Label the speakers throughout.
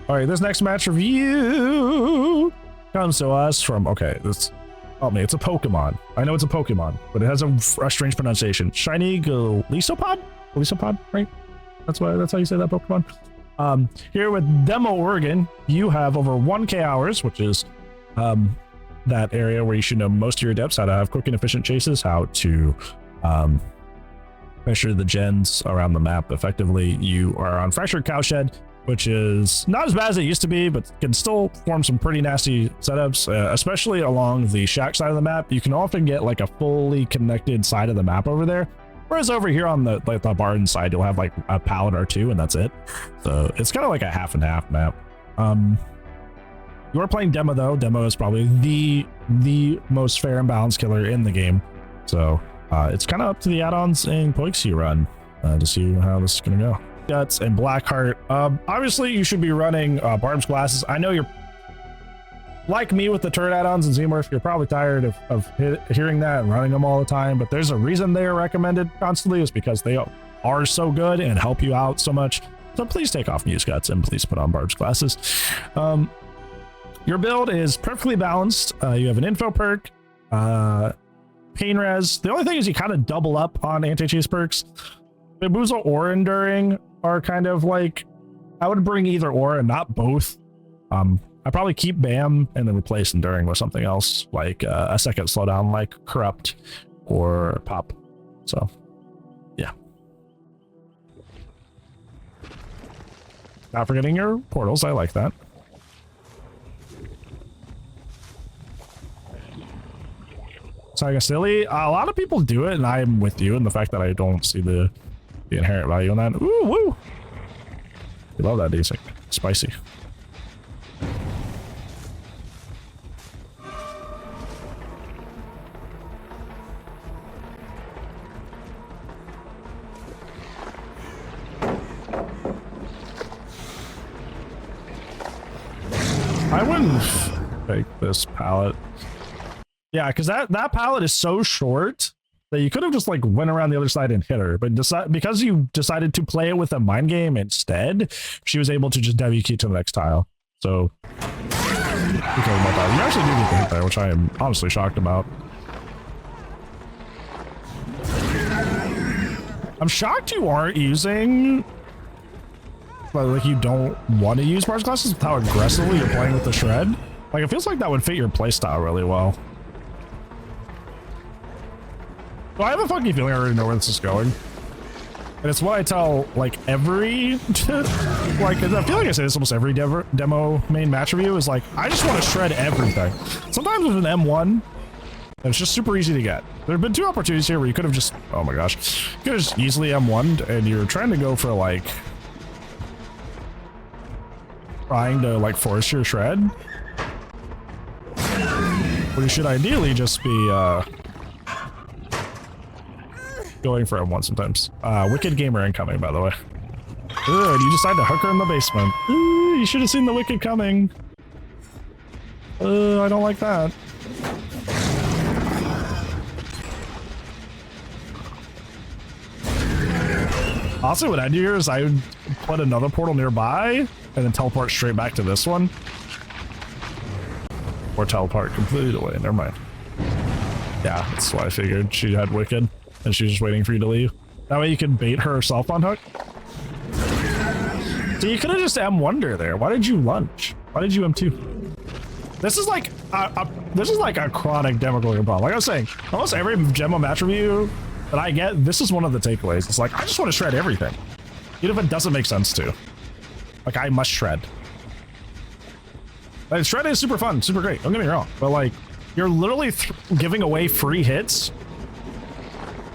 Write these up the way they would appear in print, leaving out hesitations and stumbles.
Speaker 1: All right, this next match review comes to us from, okay, this, oh man, it's a Pokemon. I know it's a Pokemon, but it has a strange pronunciation. ShinyGolisopod? Golisopod, right? That's how you say that Pokemon. Here with Demogorgon, you have over 1K hours, which is that area where you should know most of your adepts, how to have quick and efficient chases, how to measure the gens around the map effectively. You are on Fractured Cowshed, which is not as bad as it used to be, but can still form some pretty nasty setups, especially along the shack side of the map. You can often get like a fully connected side of the map over there, whereas over here on the barn side, you'll have like a pallet or two, and that's it. So it's kind of like a half and half map. You are playing Demo though. Demo is probably the most fair and balanced killer in the game. So it's kind of up to the add-ons and points you run to see how this is gonna go. Guts and Blackheart. Obviously you should be running Barb's glasses. I know you're like me with the turret add-ons and Xemorph, you're probably tired of hearing that and running them all the time, but there's a reason they are recommended constantly, is because they are so good and help you out so much. So please take off Muse Guts and please put on Barb's glasses. Your build is perfectly balanced. You have an info perk, pain res. The only thing is you kind of double up on anti-chase perks. Bamboozle or Enduring are kind of like, I would bring either or and not both. I probably keep Bam and then replace Enduring with something else, like a second slowdown like Corrupt or Pop. So yeah. Not forgetting your portals, I like that. Silly. A lot of people do it, and I'm with you in the fact that I don't see the inherent value in that. Ooh, woo! You love that desync. Spicy. I wouldn't take this pallet. Yeah, because that pallet is so short that you could have just like went around the other side and hit her, but because you decided to play it with a mind game instead, she was able to just W key to the next tile. So you actually do get the hit there, which I am honestly shocked about. I'm shocked you aren't using, like, you don't want to use Barb's glasses with how aggressively you're playing with the shred. Like, it feels like that would fit your playstyle really well. So I have a funky feeling I already know where this is going. And it's what I tell, like, every, like, I feel like I say this almost every demo main match review, is like, I just want to shred everything. Sometimes with an M1, it's just super easy to get. There have been 2 opportunities here where you could have just, oh my gosh, you could have just easily M1'd, and you're trying to go for, like, trying to, like, force your shred. But you should ideally just be, going for M1 sometimes. Wicked Gamer incoming, by the way. Good, you decide to hook her in the basement. Ooh, you should have seen the Wicked coming. I don't like that. Also, what I'd do here is I would put another portal nearby and then teleport straight back to this one. Or teleport completely away, never mind. Yeah, that's why I figured she had Wicked. And she's just waiting for you to leave. That way you can bait herself on hook. So you could have just M1'd her there. Why did you lunge? Why did you M2? This is like a chronic Demogorgon problem. Like I was saying, almost every demo match review that I get, this is one of the takeaways. It's like, I just want to shred everything. Even if it doesn't make sense to. Like, I must shred. Like, shred is super fun, super great. Don't get me wrong. But like, you're literally giving away free hits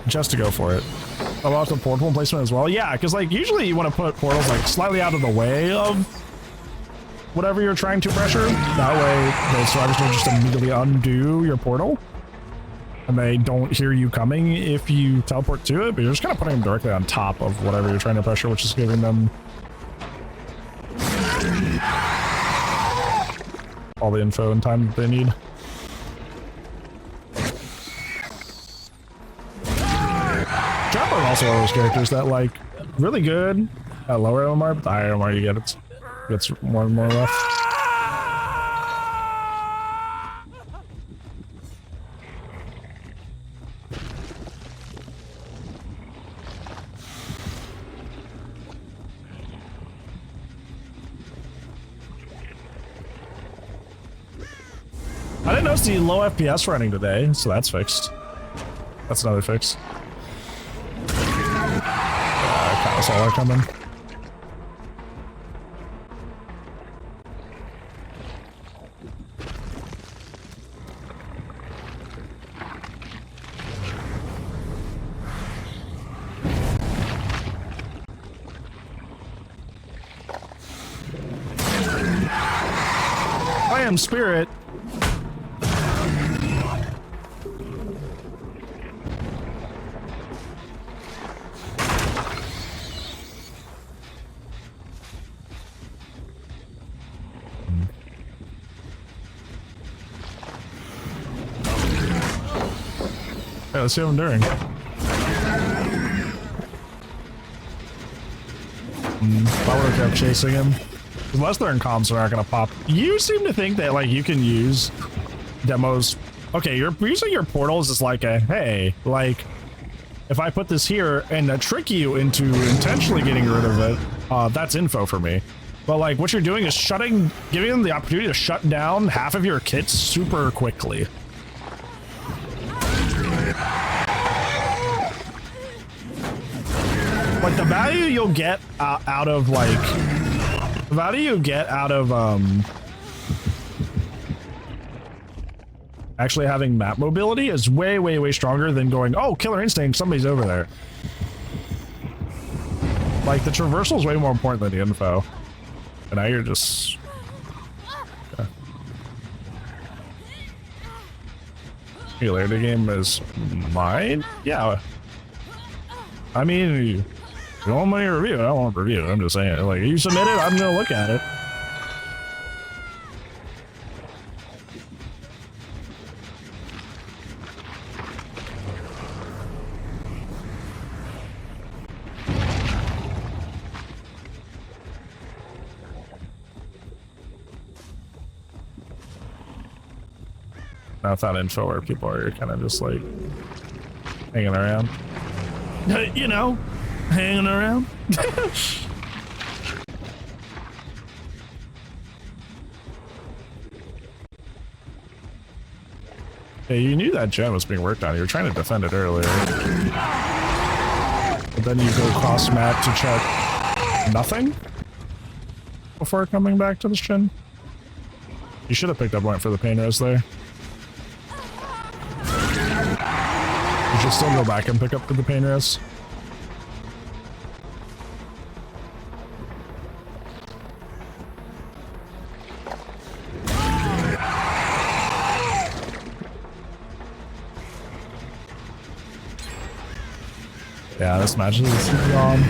Speaker 1: just to go for it. Oh, also portal placement as well. Yeah, because like usually you want to put portals like slightly out of the way of whatever you're trying to pressure. That way the survivors don't just immediately undo your portal, and they don't hear you coming if you teleport to it. But you're just kind of putting them directly on top of whatever you're trying to pressure, which is giving them all the info and time that they need. Also one of those characters that like really good at lower MMR, but the higher MMR you get, it's Gets more and more left. I didn't notice the low FPS running today, so that's fixed. That's another fix. I kind of saw that coming. I am Spirit. Hey, let's see what I'm doing. I would have kept chasing him. Unless they're in comms, they're not gonna pop. You seem to think that like you can use demos. Okay, you're using your portals as like a, hey, like if I put this here and trick you into intentionally getting rid of it, that's info for me. But like what you're doing is giving them the opportunity to shut down half of your kits super quickly. Like the value you'll get out of like, the value you get out of actually having map mobility is way, way, way stronger than going, oh, killer instinct, somebody's over there. Like the traversal is way more important than the info. And now you're just... Yeah. The game is mine? Yeah. I mean, if you want my review, I don't want to review it. I'm just saying, like, you submit it, I'm gonna look at it. Now it's not info where people are kind of just like hanging around. You know, hanging around. Hey, you knew that gen was being worked on. You were trying to defend it earlier. But then you go cross map to check nothing before coming back to this gen. You should have picked up one for the pain res there. You should still go back and pick up the pain res. Yeah, this match is gone.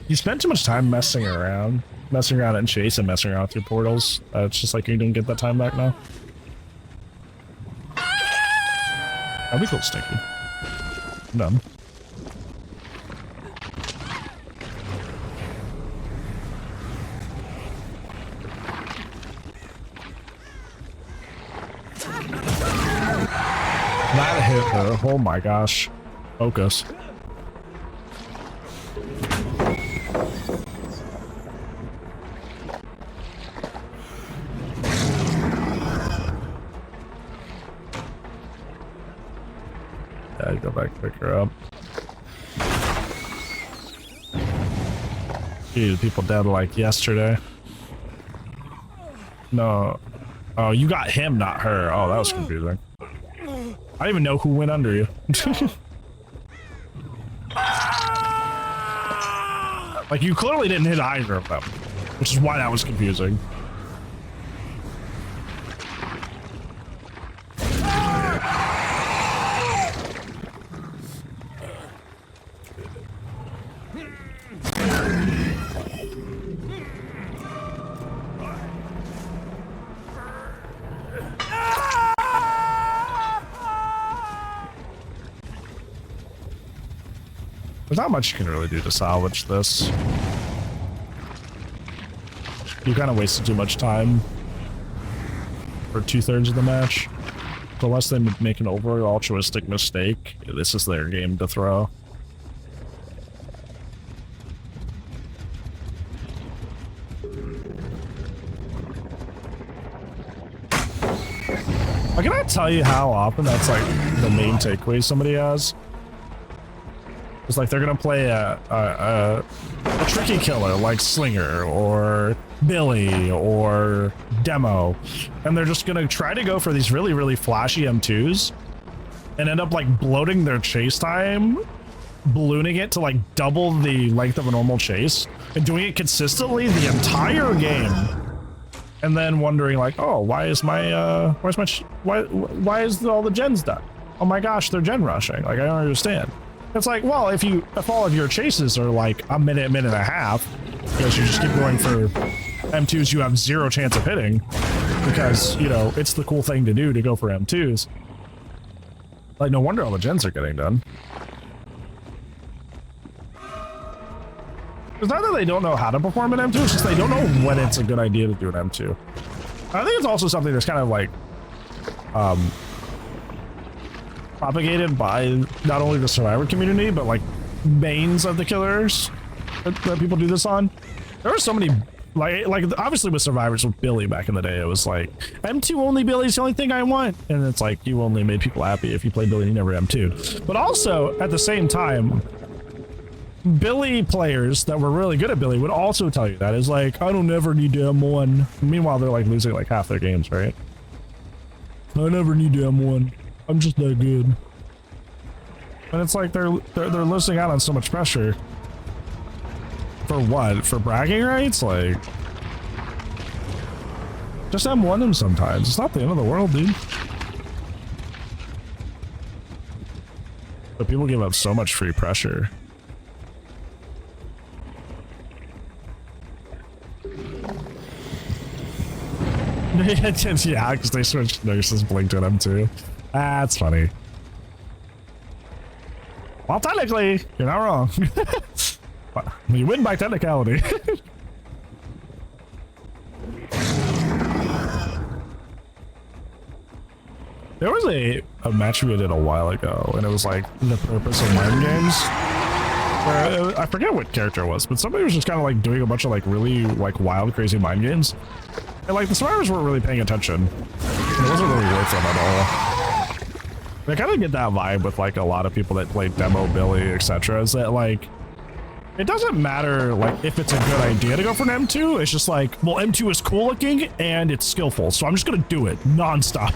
Speaker 1: You spent too much time messing around in chase and messing around with your portals. It's just like you don't get that time back now. That'd be cool, Stinky. I'm done. That hit her. Oh my gosh. Focus. Yeah, go back, pick her up. Dude, people dead like yesterday. No. Oh, you got him, not her. Oh, that was confusing. I don't even know who went under you. Like, you clearly didn't hit either of them, which is why that was confusing. There's not much you can really do to salvage this. You kind of wasted too much time for 2/3 of the match. So unless they make an overly altruistic mistake, this is their game to throw. I cannot tell you how often that's like the main takeaway somebody has. It's like they're gonna play a tricky killer like Slinger or Billy or Demo, and they're just gonna try to go for these really, really flashy M2s and end up like bloating their chase time, ballooning it to like double the length of a normal chase, and doing it consistently the entire game. And then wondering like, oh, why is all the gens done? Oh my gosh, they're gen rushing. Like, I don't understand. It's like, well, if all of your chases are like a minute and a half, because you just keep going for M2s you have zero chance of hitting, because, you know, it's the cool thing to do to go for M2s. Like, no wonder all the gens are getting done. It's not that they don't know how to perform an M2, it's just they don't know when it's a good idea to do an M2. I think it's also something that's kind of like propagated by not only the survivor community, but like mains of the killers that people do this on. There are so many, like obviously with survivors with Billy back in the day, it was like, M2 only Billy's the only thing I want. And it's like, you only made people happy if you played Billy and you never M2. But also, at the same time, Billy players that were really good at Billy would also tell you that. It's like, I don't ever need to M1. Meanwhile, they're like losing like half their games, right? I never need to M1. I'm just that good. And it's like they're losing out on so much pressure. For what? For bragging rights? Like, just M1 them sometimes. It's not the end of the world, dude. But people give up so much free pressure. Yeah, because they switched Nurse's Blink to an M2. That's funny. Well, technically, you're not wrong. You win by technicality. There was a match we did a while ago, and it was like the purpose of mind games. Where I forget what character it was, but somebody was just kind of like doing a bunch of like really like wild, crazy mind games. And like the survivors weren't really paying attention. And it wasn't really worth them at all. I kind of get that vibe with like a lot of people that play Demo, Billy, etc. Is that like, it doesn't matter like if it's a good idea to go for an M2. It's just like, well, M2 is cool looking and it's skillful, so I'm just gonna do it nonstop.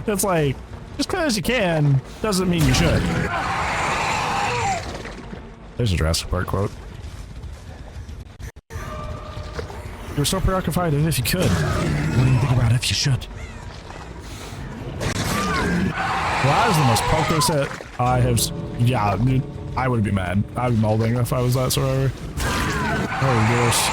Speaker 1: It's like, just because you can doesn't mean you should. There's a Jurassic Park quote. You're so preoccupied with if you could. What do you think about if you should? Well, that is the most poker set I have. Yeah, dude, I would be mad. I'd be molding if I was that survivor. Oh, gosh.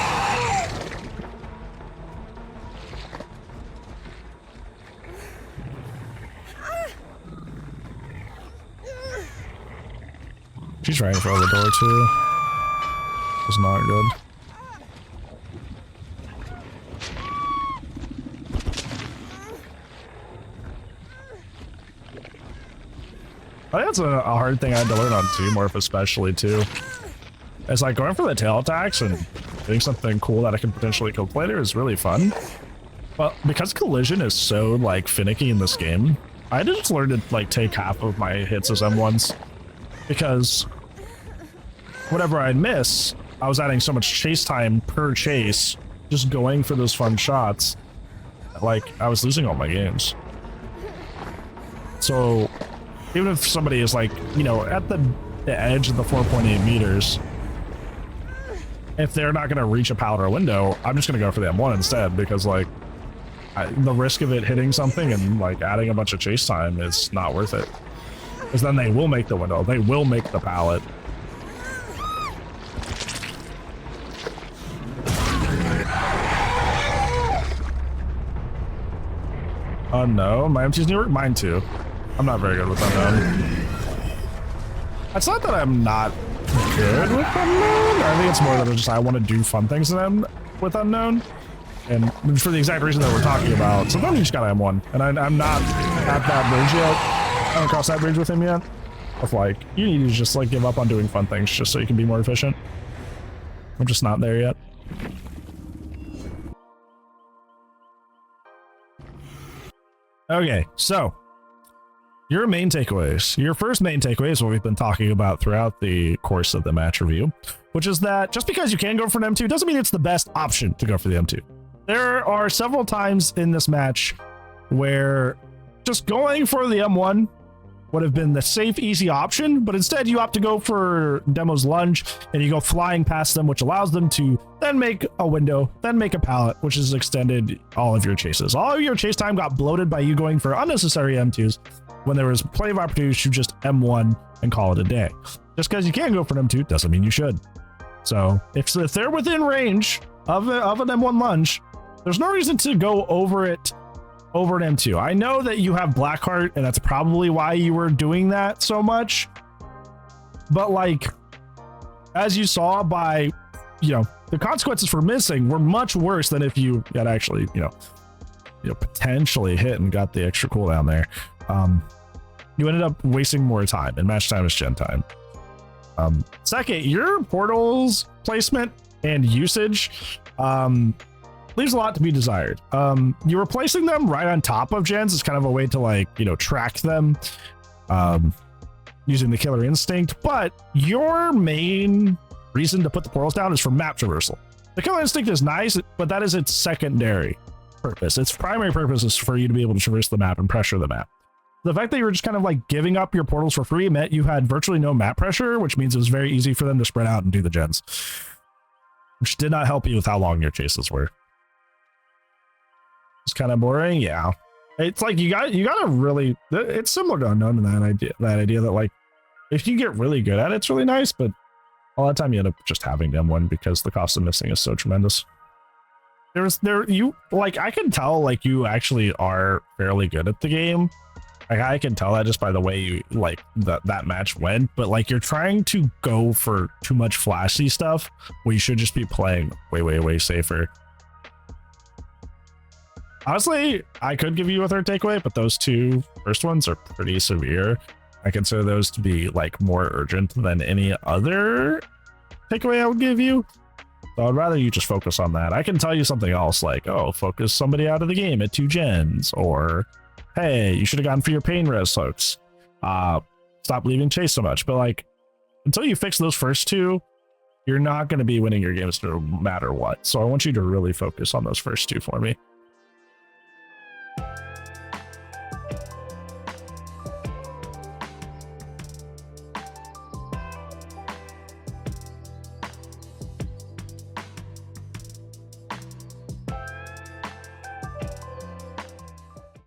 Speaker 1: She's running for the door too. It's not good. I think that's a hard thing I had to learn on Teamorph, especially too. It's like going for the tail attacks and doing something cool that I can potentially kill later is really fun. But because collision is so like finicky in this game, I had to just learn to like take half of my hits as M1s, because whatever I'd miss, I was adding so much chase time per chase, just going for those fun shots. Like, I was losing all my games. So even if somebody is like, you know, at the edge of the 4.8 meters, if they're not going to reach a pallet or a window, I'm just going to go for the M1 instead, because like the risk of it hitting something and like adding a bunch of chase time is not worth it. Because then they will make the window, they will make the pallet. No, my M2's near mine too. I'm not very good with unknown. It's not that I'm not good with Unknown. I think it's more that just I want to do fun things to them with Unknown. And for the exact reason that we're talking about, sometimes you just gotta M1. And I'm not at that bridge yet. I haven't crossed that bridge with him yet. Of like, you need to just like give up on doing fun things just so you can be more efficient. I'm just not there yet. Okay, so your main takeaways. Your first main takeaway is what we've been talking about throughout the course of the match review, which is that just because you can go for an M2 doesn't mean it's the best option to go for the M2. There are several times in this match where just going for the M1 would have been the safe, easy option, but instead you opt to go for Demo's lunge and you go flying past them, which allows them to then make a window, then make a pallet, which has extended all of your chases. All of your chase time got bloated by you going for unnecessary M2s when there was plenty of opportunities to just M1 and call it a day. Just because you can go for an M2 doesn't mean you should. So if they're within range of an M1 lunge, there's no reason to go over it over an M2. I know that you have Blackheart, and that's probably why you were doing that so much. But like, as you saw by, the consequences for missing were much worse than if you got actually, potentially hit and got the extra cooldown there. You ended up wasting more time, and match time is gen time. Second, your portals placement and usage leaves a lot to be desired. You were placing them right on top of gens is kind of a way to like, track them using the killer instinct, but your main reason to put the portals down is for map traversal. The killer instinct is nice, but that is its secondary purpose. Its primary purpose is for you to be able to traverse the map and pressure the map. The fact that you were just kind of like giving up your portals for free meant you had virtually no map pressure, which means it was very easy for them to spread out and do the gens, which did not help you with how long your chases were. It's kind of boring. Yeah, it's like you gotta really, it's similar to Unknown in that idea that like if you get really good at it, it's really nice, but a lot of time you end up just having them one because the cost of missing is so tremendous. I can tell like you actually are fairly good at the game. Like I can tell that just by the way you like that match went, but like you're trying to go for too much flashy stuff where you should just be playing way safer. Honestly, I could give you a third takeaway, but those two first ones are pretty severe. I consider those to be like more urgent than any other takeaway I would give you. So I'd rather you just focus on that. I can tell you something else like, oh, focus somebody out of the game at 2 gens, or hey, you should have gone for your pain res hooks. Stop leaving chase so much. But like, until you fix those first two, you're not going to be winning your games no matter what. So I want you to really focus on those first two for me.